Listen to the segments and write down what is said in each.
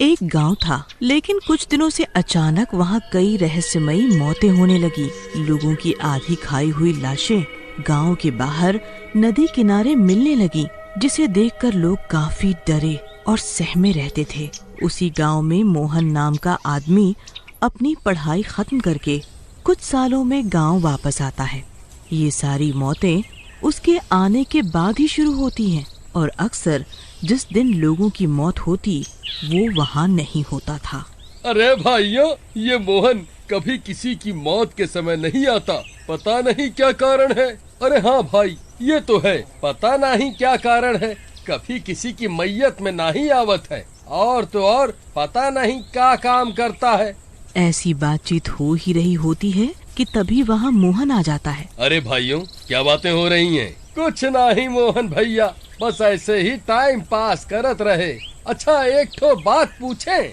एक गांव था, लेकिन कुछ दिनों से अचानक वहां कई रहस्यमयी मौतें होने लगी। लोगों की आधी खाई हुई लाशें गांव के बाहर नदी किनारे मिलने लगी, जिसे देखकर लोग काफी डरे और सहमे रहते थे। उसी गांव में मोहन नाम का आदमी अपनी पढ़ाई खत्म करके कुछ सालों में गांव वापस आता है। ये सारी मौतें उसके आने के बाद ही शुरू होती हैं और अक्सर जिस दिन लोगों की मौत होती वो वहाँ नहीं होता था। अरे भाइयों, ये मोहन कभी किसी की मौत के समय नहीं आता, पता नहीं क्या कारण है। अरे हाँ भाई, ये तो है, पता नहीं क्या कारण है, कभी किसी की मैयत में नहीं आवत है, और तो और पता नहीं क्या काम करता है। ऐसी बातचीत हो ही रही होती है कि तभी वहाँ मोहन आ जाता है। अरे भाइयों, क्या बातें हो रही हैं? कुछ नहीं मोहन भैया, बस ऐसे ही टाइम पास करत रहे। अच्छा, एक तो बात पूछें?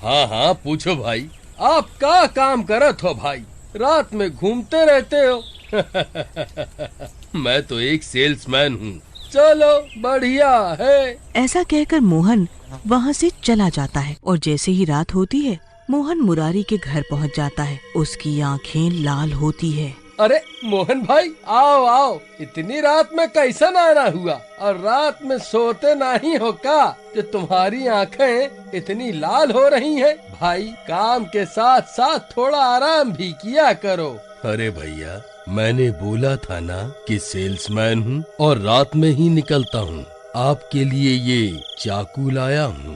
हाँ हाँ पूछो भाई, आप क्या काम करत हो भाई? रात में घूमते रहते हो। मैं तो एक सेल्समैन हूँ। चलो बढ़िया है। ऐसा कहकर मोहन वहाँ से चला जाता है और जैसे ही रात होती है मोहन मुरारी के घर पहुँच जाता है। उसकी आँखें लाल होती है। अरे मोहन भाई, आओ आओ, इतनी रात में कैसा आना हुआ? और रात में सोते नहीं हो का जो तुम्हारी आंखें इतनी लाल हो रही हैं? भाई, काम के साथ साथ थोड़ा आराम भी किया करो। अरे भैया, मैंने बोला था ना कि सेल्समैन हूँ और रात में ही निकलता हूँ। आपके लिए ये चाकू लाया हूँ।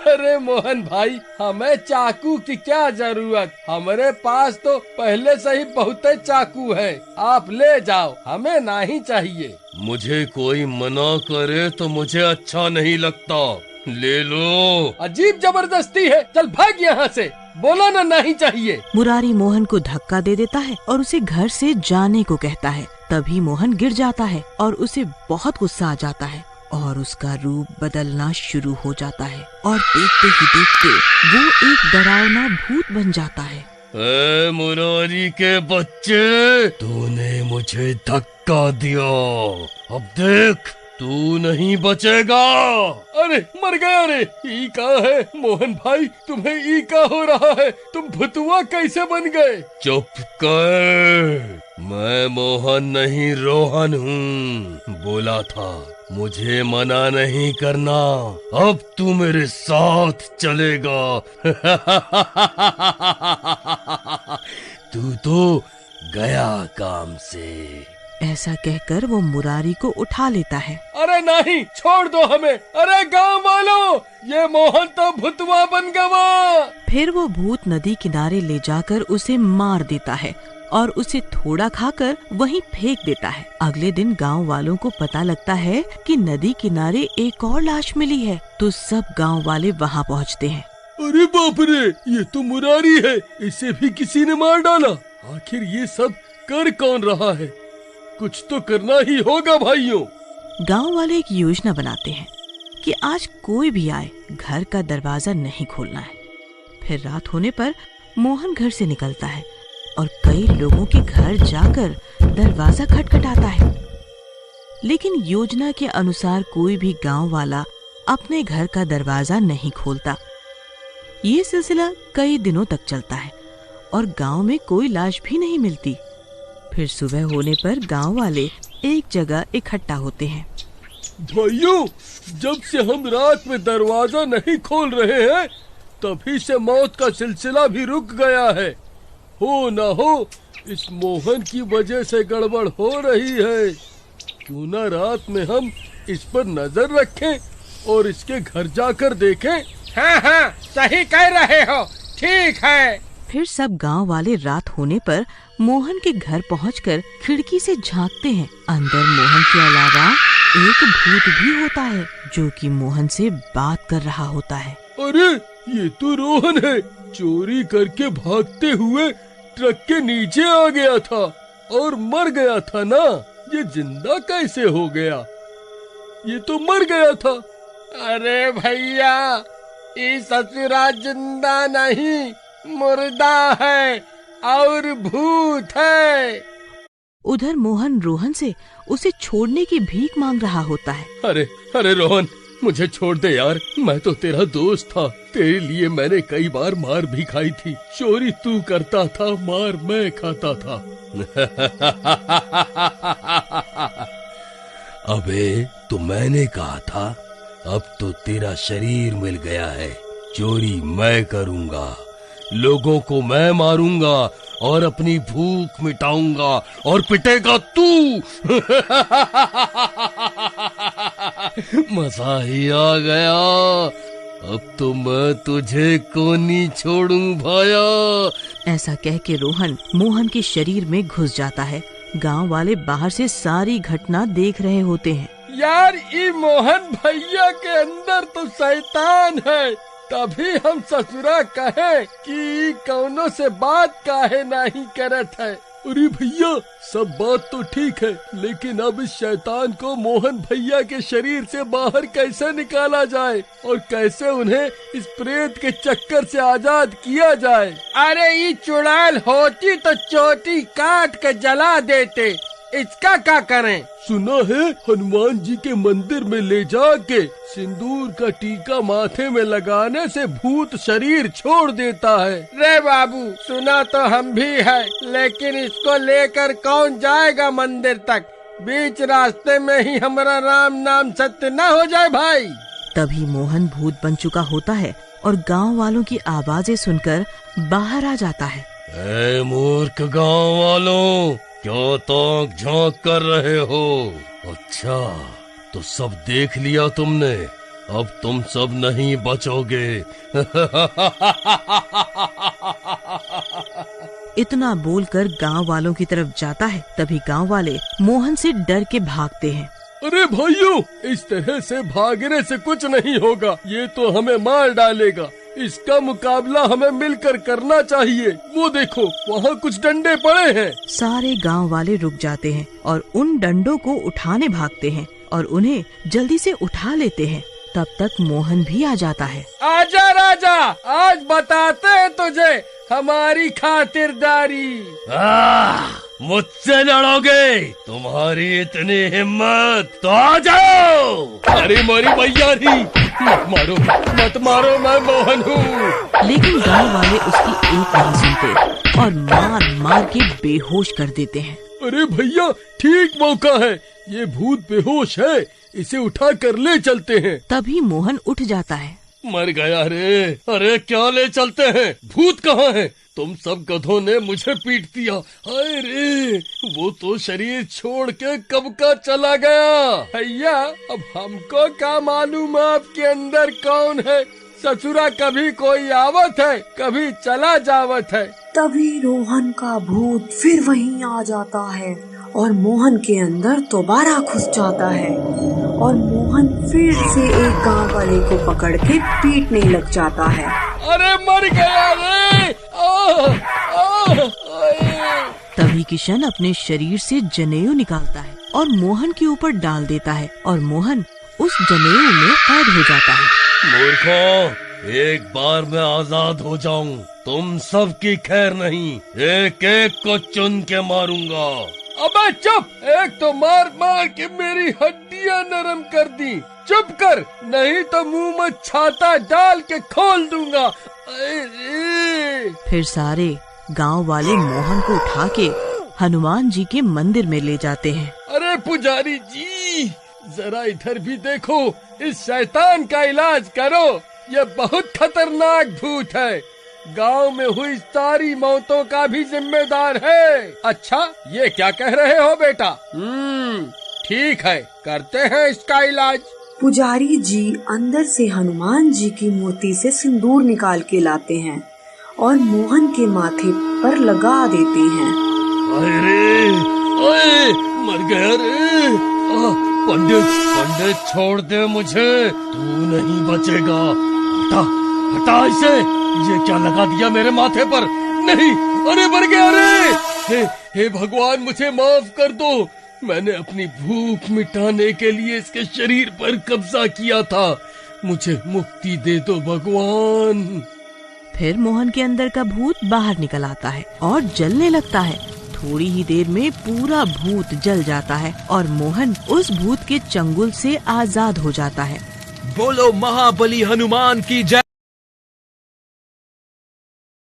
अरे मोहन भाई, हमें चाकू की क्या जरूरत? हमारे पास तो पहले से ही बहुत चाकू है, आप ले जाओ, हमें नहीं चाहिए। मुझे कोई मना करे तो मुझे अच्छा नहीं लगता, ले लो। अजीब जबरदस्ती है, चल भाग यहाँ से, बोला ना नहीं चाहिए। मुरारी मोहन को धक्का दे देता है और उसे घर से जाने को कहता है। तभी मोहन गिर जाता है और उसे बहुत गुस्सा आ जाता है और उसका रूप बदलना शुरू हो जाता है और देखते ही देखते वो एक डरावना भूत बन जाता है। ए मुरारी के बच्चे, तूने मुझे धक्का दिया, अब देख तू नहीं बचेगा। अरे मर गया रे। ई का है मोहन भाई, तुम्हें ई का हो रहा है? तुम भुतुआ कैसे बन गए? चुप कर, मैं मोहन नहीं रोहन हूँ। बोला था मुझे मना नहीं करना, अब तू मेरे साथ चलेगा। तू तो गया काम से। ऐसा कहकर वो मुरारी को उठा लेता है। अरे नहीं, छोड़ दो हमें। अरे गांव वालों, ये मोहन तो भुतवा बन गया। फिर वो भूत नदी किनारे ले जाकर उसे मार देता है और उसे थोड़ा खाकर वहीं फेंक देता है। अगले दिन गांव वालों को पता लगता है कि नदी किनारे एक और लाश मिली है, तो सब गांव वाले वहां पहुंचते हैं। अरे बाप रे, ये तो मुरारी है, इसे भी किसी ने मार डाला। आखिर ये सब कर कौन रहा है? कुछ तो करना ही होगा भाइयों। गांव वाले एक योजना बनाते हैं कि आज कोई भी आए घर का दरवाजा नहीं खोलना है। फिर रात होने पर मोहन घर से निकलता है और कई लोगों के घर जाकर दरवाजा खटखटाता है, लेकिन योजना के अनुसार कोई भी गांव वाला अपने घर का दरवाजा नहीं खोलता। ये सिलसिला कई दिनों तक चलता है और गांव में कोई लाश भी नहीं मिलती। फिर सुबह होने पर गांव वाले एक जगह इकट्ठा होते हैं। भाइयों, जब से हम रात में दरवाजा नहीं खोल रहे हैं, तभी से मौत का सिलसिला भी रुक गया है। हो न हो इस मोहन की वजह से गड़बड़ हो रही है। क्यों न रात में हम इस पर नजर रखें और इसके घर जाकर देखें। हाँ हाँ, सही कह रहे हो, ठीक है। फिर सब गांव वाले रात होने पर मोहन के घर पहुंचकर खिड़की से झांकते हैं। अंदर मोहन के अलावा एक भूत भी होता है जो कि मोहन से बात कर रहा होता है। अरे ये तो रोहन है, चोरी करके भागते हुए ट्रक के नीचे आ गया था और मर गया था ना। ये जिंदा कैसे हो गया? ये तो मर गया था। अरे भैया, ये ससुरा जिंदा नहीं, मुर्दा है और भूत है। उधर मोहन रोहन से उसे छोड़ने की भीख मांग रहा होता है। अरे रोहन, मुझे छोड़ दे यार, मैं तो तेरा दोस्त था। तेरे लिए मैंने कई बार मार भी खाई थी। चोरी तू करता था, मार मैं खाता था। अबे तो मैंने कहा था, अब तो तेरा शरीर मिल गया है। चोरी मैं करूंगा, लोगों को मैं मारूंगा और अपनी भूख मिटाऊंगा, और पिटेगा तू। मजा ही आ गया। अब तो मैं तुझे को नहीं छोड़ूं भाया। ऐसा कह के रोहन मोहन के शरीर में घुस जाता है। गांव वाले बाहर से सारी घटना देख रहे होते हैं। यार ये मोहन भैया के अंदर तो शैतान है, तभी हम ससुरा कहे कि कौनों से बात काहे नहीं करत है। अरे भैया सब बात तो ठीक है, लेकिन अब इस शैतान को मोहन भैया के शरीर से बाहर कैसे निकाला जाए और कैसे उन्हें इस प्रेत के चक्कर से आजाद किया जाए। अरे ये चुड़ैल होती तो चोटी काट के जला देते, इसका क्या करें? सुना है हनुमान जी के मंदिर में ले जाके सिंदूर का टीका माथे में लगाने से भूत शरीर छोड़ देता है। रे बाबू सुना तो हम भी है, लेकिन इसको लेकर कौन जाएगा मंदिर तक? बीच रास्ते में ही हमारा राम नाम सत्य न हो जाए भाई। तभी मोहन भूत बन चुका होता है और गांव वालों की आवाजें सुनकर बाहर आ जाता है। ऐ मूर्ख गांव वालों, क्यों ताक झांक कर रहे हो? अच्छा तो सब देख लिया तुमने, अब तुम सब नहीं बचोगे। इतना बोलकर गांव वालों की तरफ जाता है। तभी गांव वाले मोहन से डर के भागते हैं। अरे भाइयों, इस तरह से भागने से कुछ नहीं होगा, ये तो हमें मार डालेगा। इसका मुकाबला हमें मिलकर करना चाहिए। वो देखो वहाँ कुछ डंडे पड़े हैं। सारे गांव वाले रुक जाते हैं और उन डंडों को उठाने भागते हैं और उन्हें जल्दी से उठा लेते हैं। तब तक मोहन भी आ जाता है। आजा राजा, आज बताते हैं तुझे हमारी खातिरदारी। मुझसे लड़ोगे? तुम्हारी इतनी हिम्मत तो आ जाओ। अरे मारी भैया मत मारो, मैं मोहन हूँ। लेकिन गांव वाले उसकी एक नहीं सुनते और मार मार के बेहोश कर देते हैं। अरे भैया ठीक मौका है, ये भूत बेहोश है, इसे उठा कर ले चलते हैं। तभी मोहन उठ जाता है। मर गया रे। अरे क्या ले चलते हैं? भूत कहाँ है? तुम सब गधों ने मुझे पीट दिया। हाय रे, वो तो शरीर छोड़ के कब का चला गया। भैया अब हमको क्या मालूम आपके अंदर कौन है? ससुरा कभी कोई आवत है, कभी चला जावत है। तभी रोहन का भूत फिर वहीं आ जाता है और मोहन के अंदर दोबारा घुस जाता है और मोहन फिर से एक गांव वाले को पकड़ के पीटने लग जाता है। अरे मर गया रे। तभी किशन अपने शरीर से जनेऊ निकालता है और मोहन के ऊपर डाल देता है और मोहन उस जनेऊ में कैद हो जाता है। मूर्खों, एक बार मैं आजाद हो जाऊं, तुम सब की खैर नहीं, एक एक को चुन के मारूंगा। अबे चुप, एक तो मार मार के मेरी हड्डियां नरम कर दी। चुप कर, नहीं तो मुंह में छाता डाल के खोल दूंगा। फिर सारे गांव वाले मोहन को उठा के हनुमान जी के मंदिर में ले जाते हैं। अरे पुजारी जी, जरा इधर भी देखो, इस शैतान का इलाज करो। ये बहुत खतरनाक भूत है, गांव में हुई सारी मौतों का भी जिम्मेदार है। अच्छा ये क्या कह रहे हो बेटा? ठीक है, करते हैं इसका इलाज। पुजारी जी अंदर से हनुमान जी की मूर्ति से सिंदूर निकाल के लाते हैं और मोहन के माथे पर लगा देते हैं। अरे मर गया रे। पंडित छोड़ दे मुझे, तू नहीं बचेगा। हटा इसे। ये क्या लगा दिया मेरे माथे पर? नहीं, अरे मर गया रे। हे भगवान, मुझे माफ कर दो। मैंने अपनी भूख मिटाने के लिए इसके शरीर पर कब्जा किया था। मुझे मुक्ति दे दो भगवान। फिर मोहन के अंदर का भूत बाहर निकल आता है और जलने लगता है। थोड़ी ही देर में पूरा भूत जल जाता है और मोहन उस भूत के चंगुल से आजाद हो जाता है। बोलो महाबली हनुमान की जय।